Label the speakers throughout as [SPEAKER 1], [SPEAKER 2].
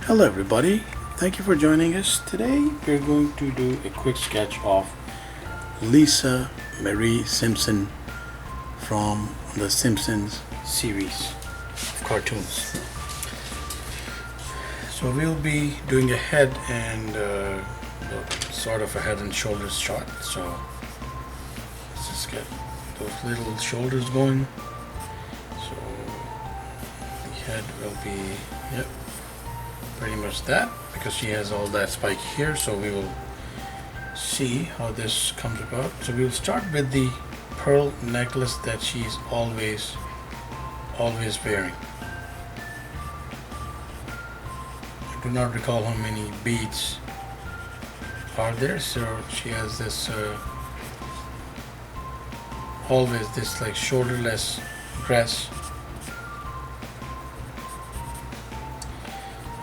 [SPEAKER 1] Hello everybody, thank you for joining us. Today we're going to do a quick sketch of Lisa Marie Simpson from the Simpsons series of cartoons. So we'll be doing a head and sort of a head and shoulders shot. So let's just get those little shoulders going. So the head will be, yep, pretty much that, because she has all that spiky hair. So we will see how this comes about. So we'll start with the pearl necklace that she's always wearing. I do not recall how many beads are there. So she has this always this like shoulderless dress,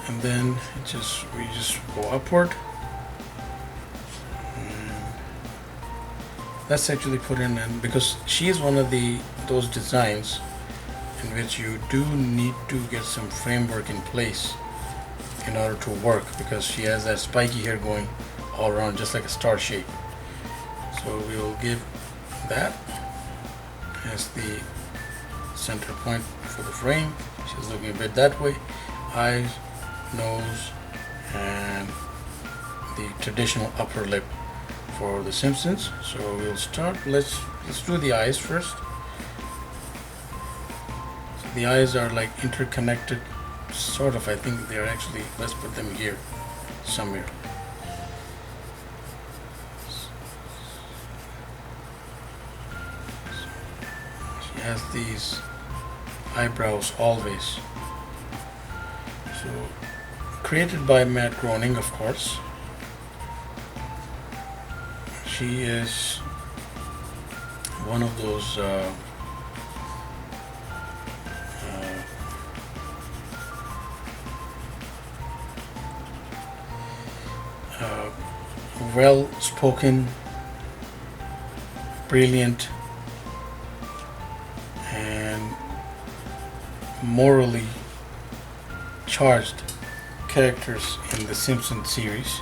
[SPEAKER 1] and then we just go upward. Let's actually put in, and because she is one of those designs in which you do need to get some framework in place in order to work, because she has that spiky hair going all around just like a star shape. So we will give that as the center point for the frame. She's looking a bit that way. Eyes, nose, and the traditional upper lip for the Simpsons. So we'll start. Let's do the eyes first. So the eyes are like interconnected, sort of. I think they're actually. Let's put them here somewhere. She has these eyebrows always. So created by Matt Groening, of course. She is one of those well-spoken, brilliant, and morally charged characters in the Simpsons series.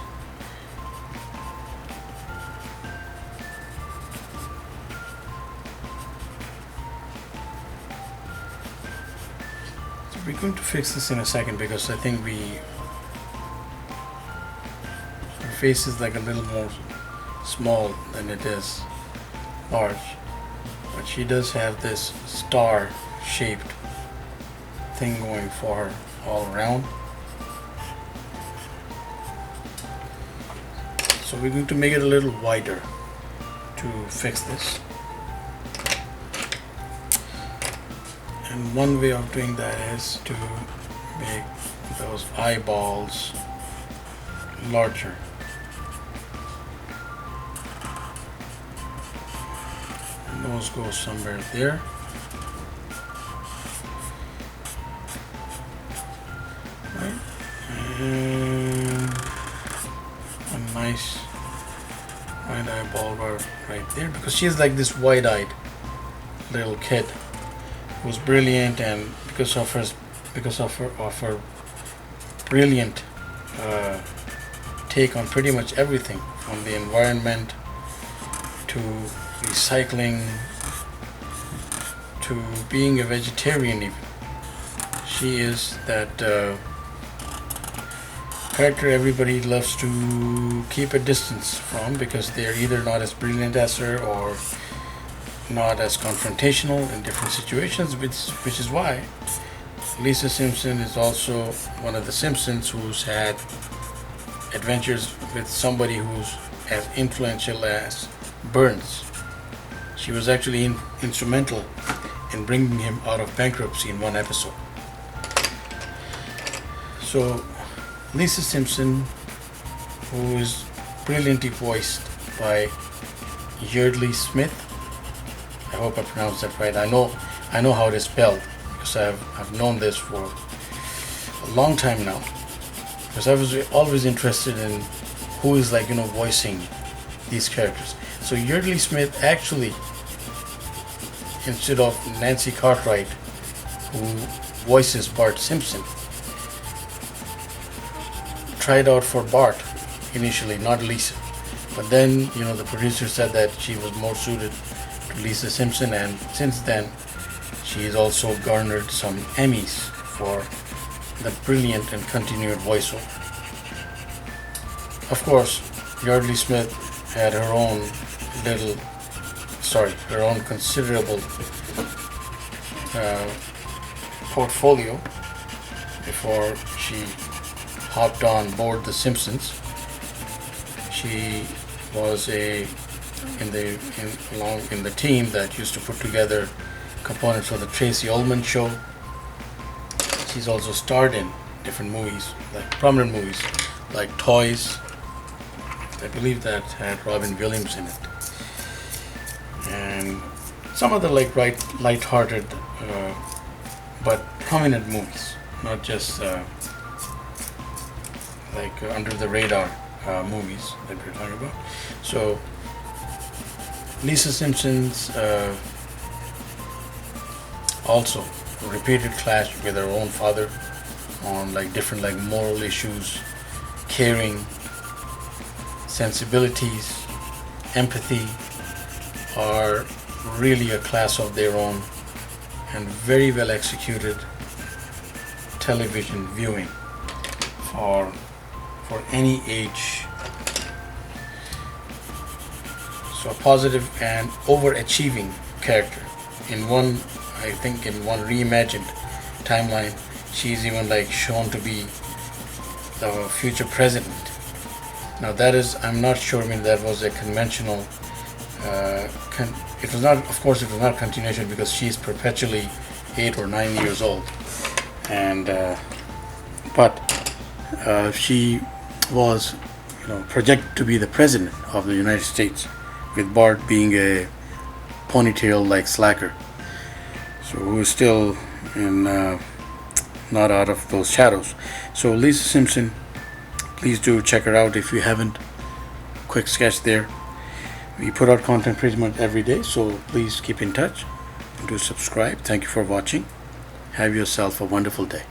[SPEAKER 1] So we're going to fix this in a second, because I think her face is like a little more small than it is large, but she does have this star shaped thing going for her all around. So we're going to make it a little wider to fix this. And one way of doing that is to make those eyeballs larger. The nose goes somewhere there. Right. And a nice wide eyeball right there, because she's like this wide-eyed little kid who's brilliant, and because of her brilliant take on pretty much everything, from the environment to recycling to being a vegetarian even. She is that character everybody loves to keep a distance from, because they're either not as brilliant as her or not as confrontational in different situations, which is why Lisa Simpson is also one of the Simpsons who's had adventures with somebody who's as influential as Burns. She was actually instrumental in bringing him out of bankruptcy in one episode. So Lisa Simpson, who is brilliantly voiced by Yeardley Smith. I hope I pronounced that right. I know how it is spelled, because I've known this for a long time now. Because I was always interested in who is voicing these characters. So Yeardley Smith actually, instead of Nancy Cartwright, who voices Bart Simpson, tried out for Bart initially, not Lisa. But then, the producer said that she was more suited to Lisa Simpson, and since then, she has also garnered some Emmys for the brilliant and continued voiceover. Of course, Yardley Smith had her own considerable portfolio before she hopped on board The Simpsons. She was in the team that used to put together components for the Tracy Ullman Show. She's also starred in different movies, like prominent movies, like Toys. I believe that had Robin Williams in it, and some other light-hearted but prominent movies, not just under the radar movies that we're talking about. So Lisa Simpson's also repeated clash with her own father on different moral issues, caring, sensibilities, empathy are really a class of their own, and very well executed television viewing for any age. So a positive and overachieving character. In one reimagined timeline, she's even shewn to be the future president. Now that is, I'm not sure. That was a conventional. It was not, of course, it was not continuation because she's perpetually 8 or 9 years old, and but she was, projected to be the president of the United States, with Bart being a ponytail slacker. So who is still not out of those shadows. So Lisa Simpson, please do check her out if you haven't. Quick sketch there. We put out content pretty much every day, so please keep in touch. Do subscribe. Thank you for watching. Have yourself a wonderful day.